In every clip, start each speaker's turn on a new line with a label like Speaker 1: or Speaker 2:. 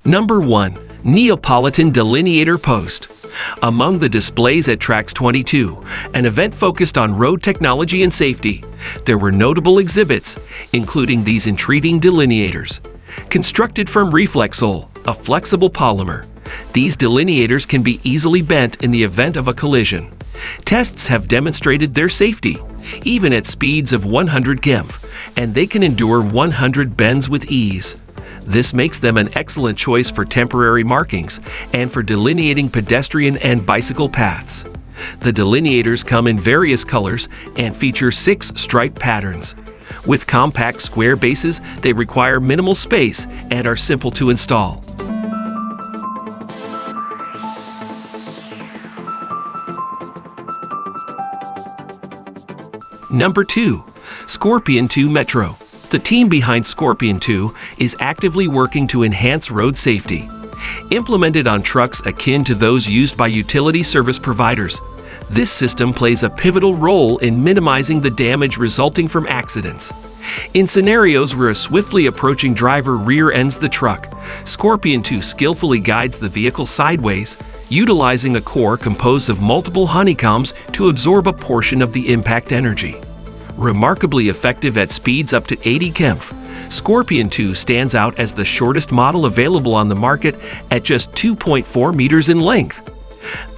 Speaker 1: Number 1. Neapolitan Delineator Post. Among the displays at Tracks 22, an event focused on road technology and safety, there were notable exhibits, including these intriguing delineators. Constructed from Reflexol, a flexible polymer, these delineators can be easily bent in the event of a collision. Tests have demonstrated their safety, even at speeds of 100 km, and they can endure 100 bends with ease. This makes them an excellent choice for temporary markings and for delineating pedestrian and bicycle paths. The delineators come in various colors and feature 6 stripe patterns. With compact square bases, they require minimal space and are simple to install. Number 2. Scorpion 2 Metro. The team behind Scorpion 2 is actively working to enhance road safety. Implemented on trucks akin to those used by utility service providers, this system plays a pivotal role in minimizing the damage resulting from accidents. In scenarios where a swiftly approaching driver rear-ends the truck, Scorpion 2 skillfully guides the vehicle sideways, utilizing a core composed of multiple honeycombs to absorb a portion of the impact energy. Remarkably effective at speeds up to 80 km, Scorpion 2 stands out as the shortest model available on the market at just 2.4 meters in length.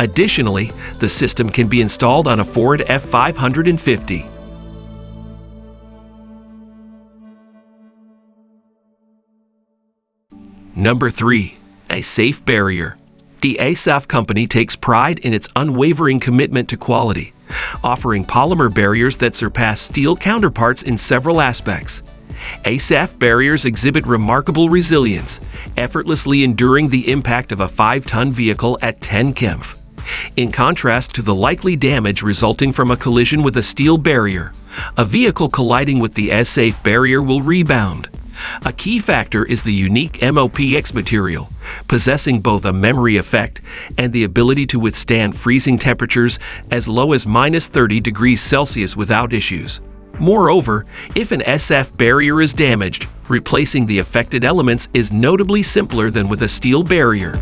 Speaker 1: Additionally, the system can be installed on a Ford F550. Number 3. A safe barrier. The ASAF company takes pride in its unwavering commitment to quality, offering polymer barriers that surpass steel counterparts in several aspects. ASAF barriers exhibit remarkable resilience, effortlessly enduring the impact of a 5-ton vehicle at 10 km. In contrast to the likely damage resulting from a collision with a steel barrier, a vehicle colliding with the ASAF barrier will rebound. A key factor is the unique MOPX material, possessing both a memory effect and the ability to withstand freezing temperatures as low as -30 degrees Celsius without issues. Moreover, if an SF barrier is damaged, replacing the affected elements is notably simpler than with a steel barrier.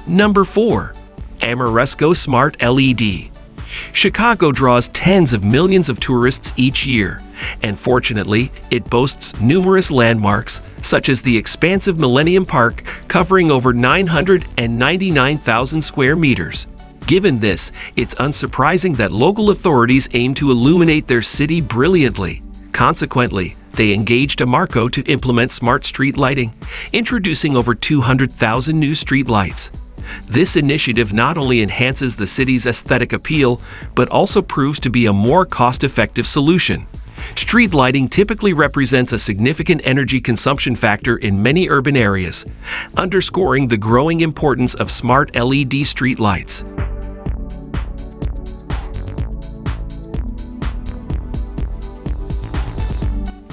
Speaker 1: Number 4. Amoresco Smart LED. Chicago draws tens of millions of tourists each year, and fortunately, it boasts numerous landmarks, such as the expansive Millennium Park covering over 999,000 square meters. Given this, it's unsurprising that local authorities aim to illuminate their city brilliantly. Consequently, they engaged Amarco to implement smart street lighting, introducing over 200,000 new street lights. This initiative not only enhances the city's aesthetic appeal, but also proves to be a more cost-effective solution. Street lighting typically represents a significant energy consumption factor in many urban areas, underscoring the growing importance of smart LED street lights.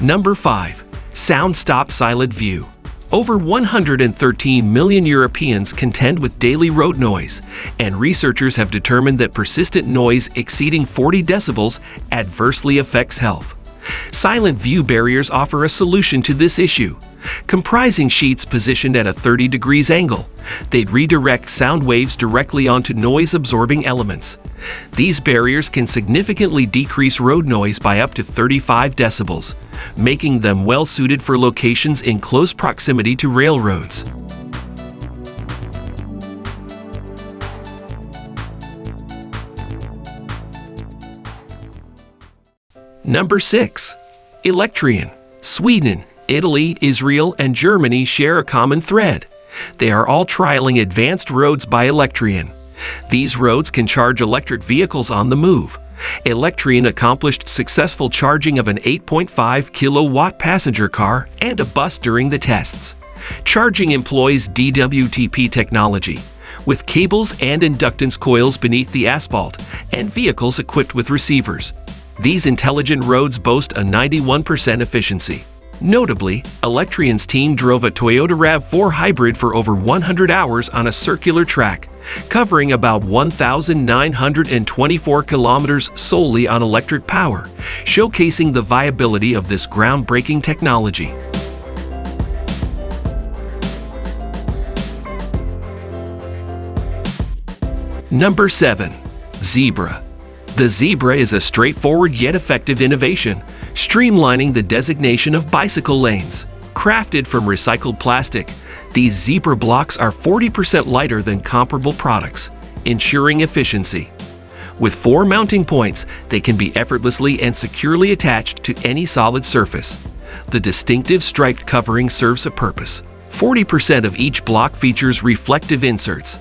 Speaker 1: Number 5. Sound Stop Silent View. Over 113 million Europeans contend with daily road noise, and researchers have determined that persistent noise exceeding 40 decibels adversely affects health. Silent view barriers offer a solution to this issue. Comprising sheets positioned at a 30 degrees angle, they'd redirect sound waves directly onto noise-absorbing elements. These barriers can significantly decrease road noise by up to 35 decibels, making them well-suited for locations in close proximity to railroads. Number 6. Electrian. Sweden, Italy, Israel, and Germany share a common thread. They are all trialing advanced roads by Electrian. These roads can charge electric vehicles on the move. Electrian accomplished successful charging of an 8.5 kilowatt passenger car and a bus during the tests. Charging employs DWTP technology, with cables and inductance coils beneath the asphalt and vehicles equipped with receivers. These intelligent roads boast a 91% efficiency. Notably, Electrian's team drove a Toyota RAV4 hybrid for over 100 hours on a circular track, covering about 1,924 kilometers solely on electric power, showcasing the viability of this groundbreaking technology. Number 7. Zebra. The Zebra is a straightforward yet effective innovation, streamlining the designation of bicycle lanes. Crafted from recycled plastic, these Zebra blocks are 40% lighter than comparable products, ensuring efficiency. With 4 mounting points, they can be effortlessly and securely attached to any solid surface. The distinctive striped covering serves a purpose. 40% of each block features reflective inserts.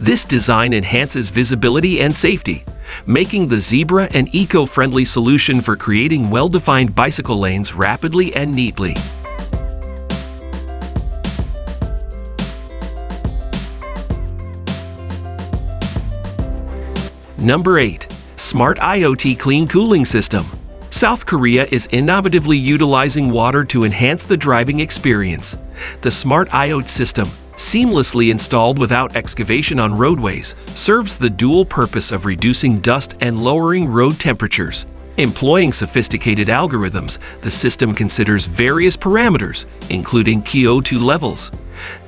Speaker 1: This design enhances visibility and safety, making the Zebra an eco-friendly solution for creating well-defined bicycle lanes rapidly and neatly. Number 8. Smart IoT Clean Cooling System. South Korea is innovatively utilizing water to enhance the driving experience. The Smart IoT system, seamlessly installed without excavation on roadways, serves the dual purpose of reducing dust and lowering road temperatures. Employing sophisticated algorithms, the system considers various parameters, including CO2 levels.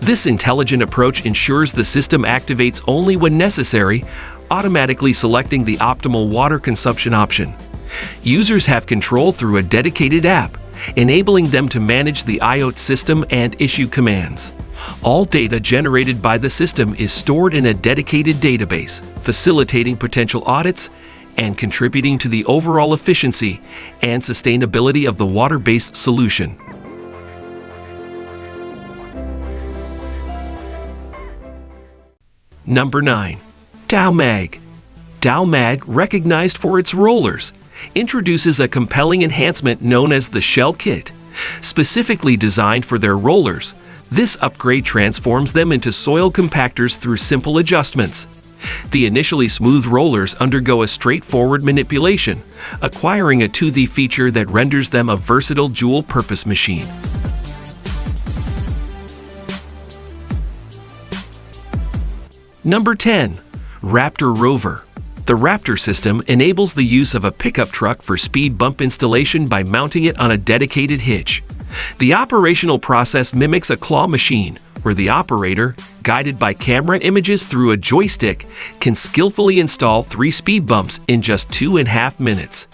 Speaker 1: This intelligent approach ensures the system activates only when necessary, automatically selecting the optimal water consumption option. Users have control through a dedicated app, enabling them to manage the IoT system and issue commands. All data generated by the system is stored in a dedicated database, facilitating potential audits and contributing to the overall efficiency and sustainability of the water-based solution. Number 9. DAO-MAG. DAO-MAG, recognized for its rollers, introduces a compelling enhancement known as the Shell Kit. Specifically designed for their rollers, this upgrade transforms them into soil compactors through simple adjustments. The initially smooth rollers undergo a straightforward manipulation, acquiring a toothy feature that renders them a versatile dual-purpose machine. Number 10. Raptor Rover. The Raptor system enables the use of a pickup truck for speed bump installation by mounting it on a dedicated hitch. The operational process mimics a claw machine, where the operator, guided by camera images through a joystick, can skillfully install 3 speed bumps in just 2.5 minutes.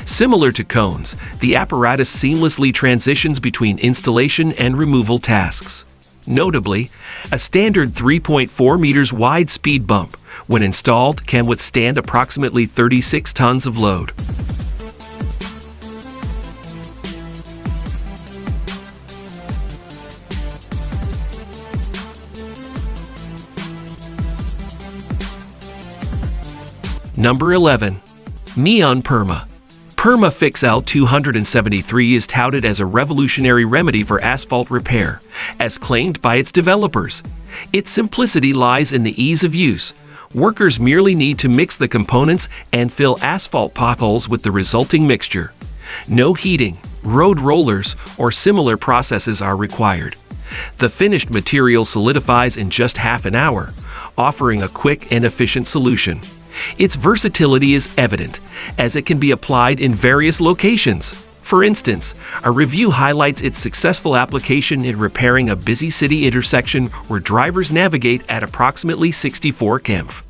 Speaker 1: Similar to cones, the apparatus seamlessly transitions between installation and removal tasks. Notably, a standard 3.4 meters wide speed bump, when installed, can withstand approximately 36 tons of load. Number 11. Neon Perma. PermaFix L273 is touted as a revolutionary remedy for asphalt repair, as claimed by its developers. Its simplicity lies in the ease of use. Workers merely need to mix the components and fill asphalt potholes with the resulting mixture. No heating, road rollers, or similar processes are required. The finished material solidifies in just half an hour, offering a quick and efficient solution. Its versatility is evident, as it can be applied in various locations. For instance, a review highlights its successful application in repairing a busy city intersection where drivers navigate at approximately 64 km/h.